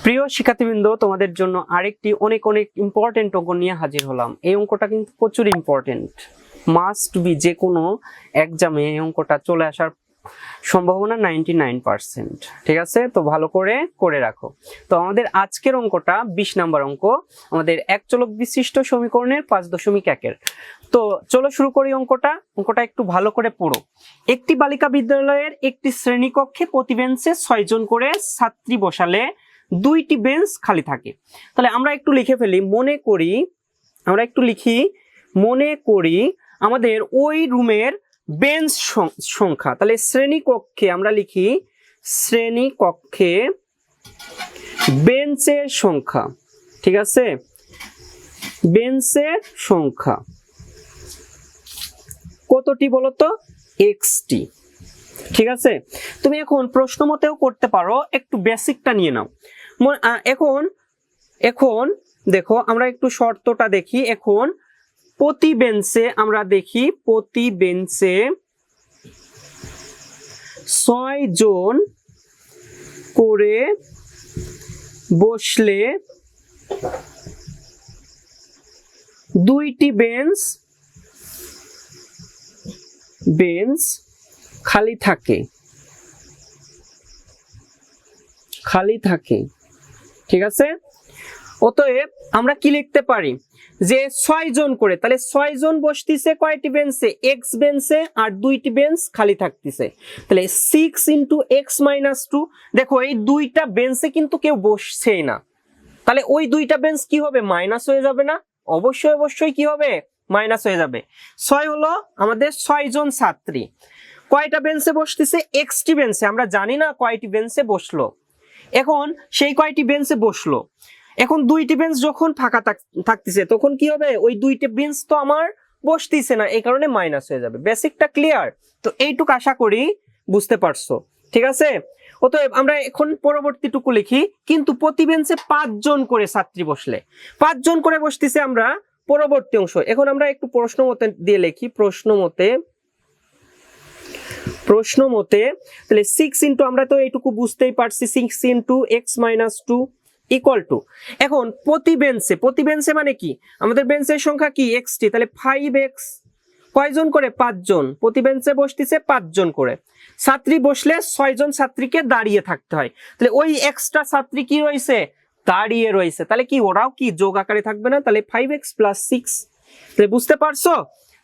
প্রিয় শিক্ষার্থীবৃন্দ, তোমাদের জন্য আরেকটি অনেক অনেক ইম্পর্টেন্ট অঙ্ক নিয়ে হাজির হলাম। এই অঙ্কটা কিন্তু প্রচুর ইম্পর্টেন্ট, মাস্ট বি, যে কোনো এক্সামে এই অঙ্কটা চলে আসার সম্ভাবনা 99%। ঠিক আছে, তো ভালো করে রাখো। তো আমাদের আজকের অঙ্কটা 20 নাম্বার অঙ্ক, আমাদের এক চলক বিশিষ্ট সমীকরণের 5.1 তো চলো শুরু করি অঙ্কটা একটু ভালো করে পড়ো। একটি বালিকা বিদ্যালয়ের একটি শ্রেণীকক্ষে প্রতি বেঞ্চে 6 জন করে ছাত্রী বসালে 2টি বেঞ্চ খালি থাকে। তাহলে আমরা একটু লিখে ফেলি, মনে করি আমাদের ওই রুমের বেঞ্চ সংখ্যা। তাহলে শ্রেণীকক্ষে আমরা লিখি শ্রেণীকক্ষে বেঞ্চের সংখ্যা। ঠিক আছে, বেঞ্চের সংখ্যা কতটি বলতো? xটি। ঠিক আছে, তুমি এখন প্রশ্ন মতেও করতে পারো, একটু বেসিকটা নিয়ে নাও। এখন দেখো, আমরা একটু শর্তটা দেখি। এখন প্রতি বেঞ্চে আমরা দেখি, প্রতি বেঞ্চে 6 জন করে বসলে 2টি বেঞ্চ খালি থাকে। ঠিক আছে, অতএব আমরা কি লিখতে পারি যে 6 জন করে, তাহলে 6 জন বসতিছে কয়টি বেঞ্চে? x বেঞ্চে, আর 2টি বেঞ্চ খালি থাকতেছে। তাহলে 6 × x - 2। দেখো, এই 2টা বেঞ্চে কিন্তু কেউ বসছেই না, তাহলে ওই 2টা বেঞ্চ কি হবে? মাইনাস হয়ে যাবে না? অবশ্যই কি হবে? মাইনাস হয়ে যাবে। 6 হলো আমাদের 6 জন ছাত্রী, কয়টা বেঞ্চে বসতেছে? xটি বেঞ্চে। আমরা জানি না কয়টি বেঞ্চে বসলো। এখন সেই কয়টি বেঞ্চে বসলো, এখন 2টি বেঞ্চ যখন ফাঁকা থাকতেছে তখন কি হবে? ওই 2টি বেঞ্চ তো আমার বসতেছে না, এই কারণে মাইনাস হয়ে যাবে। বেসিকটা ক্লিয়ার? তো এইটুকু আশা করি বুঝতে পারছো। ঠিক আছে, অতএব আমরা এখন পরবর্তীটুকু লিখি। কিন্তু প্রতি বেঞ্চে 5 জন করে ছাত্রী বসলে, 5 জন করে বসতেছে আমরা পরবর্তী অংশ। এখন আমরা একটু প্রশ্ন মতে দিয়ে লিখি, প্রশ্ন মতে। তাহলে 6 আমরা তো এইটুকু বুঝতেই পারছি, 6 × x - 2 = এখন প্রতি বেঞ্চে মানে কি? আমাদের বেঞ্চের সংখ্যা কি? xটি। তাহলে 5x, কয়জন করে? 5 জন। প্রতি বেঞ্চে বসতেছে 5 জন করে। ছাত্রী বসলে 6 জন ছাত্রীকে দাঁড়িয়ে থাকতে হয়, তাহলে ওই এক্সট্রা ছাত্রী কি রয়েছে? দাঁড়িয়ে রয়েছে। তাহলে কি ওরাও কি যোগ আকারে থাকবে না? তাহলে 5x + 6। তাহলে বুঝতে পারছো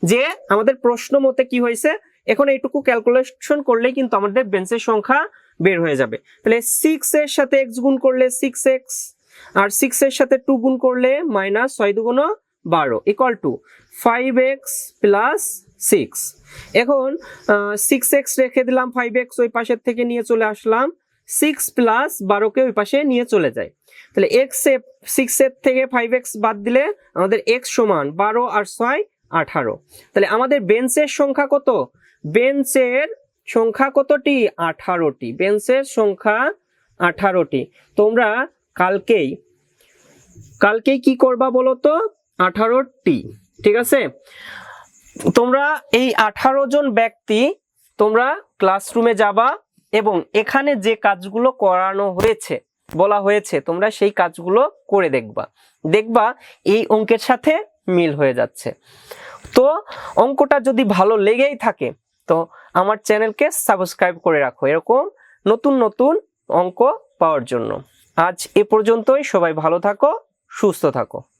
যে আমাদের প্রশ্ন মতে কি হয়েছে? এখন এইটুকু ক্যালকুলেশন করলেই কিন্তু আমাদের বেঞ্চের সংখ্যা বের হয়ে যাবে। তাহলে 6 এর সাথে x গুণ করলে 6x, আর 6 এর সাথে 2 গুণ করলে -6 × 2 = 12 = 5x + 6। এখন 6x রেখে দিলাম, 5x ওই পাশের থেকে নিয়ে চলে আসলাম, 6 + 12কে ওই পাশে নিয়ে চলে যায়। তাহলে 6 এর থেকে 5x বাদ দিলে আমাদের x সমান 12 আর 6 18। তাহলে আমাদের বেঞ্চের সংখ্যা কত? বেঞ্চের সংখ্যা কতটি? 18টি। বেঞ্চের সংখ্যা 18টি। তোমরা কালকেই কি করবা বলো তো? 18টি। ঠিক আছে, তোমরা এই 18 জন ব্যক্তি তোমরা ক্লাসরুমে যাবা এবং এখানে যে কাজগুলো করানো হয়েছে, বলা হয়েছে, তোমরা সেই কাজগুলো করে দেখবা এই অঙ্কের সাথে মিল হয়ে যাচ্ছে। তো অঙ্কটা যদি ভালো লেগেই থাকে তো আমার চ্যানেলকে সাবস্ক্রাইব করে রাখো, এরকম নতুন অঙ্ক পাওয়ার জন্য। আজ এ পর্যন্তই। সবাই ভালো থাকো, সুস্থ থাকো।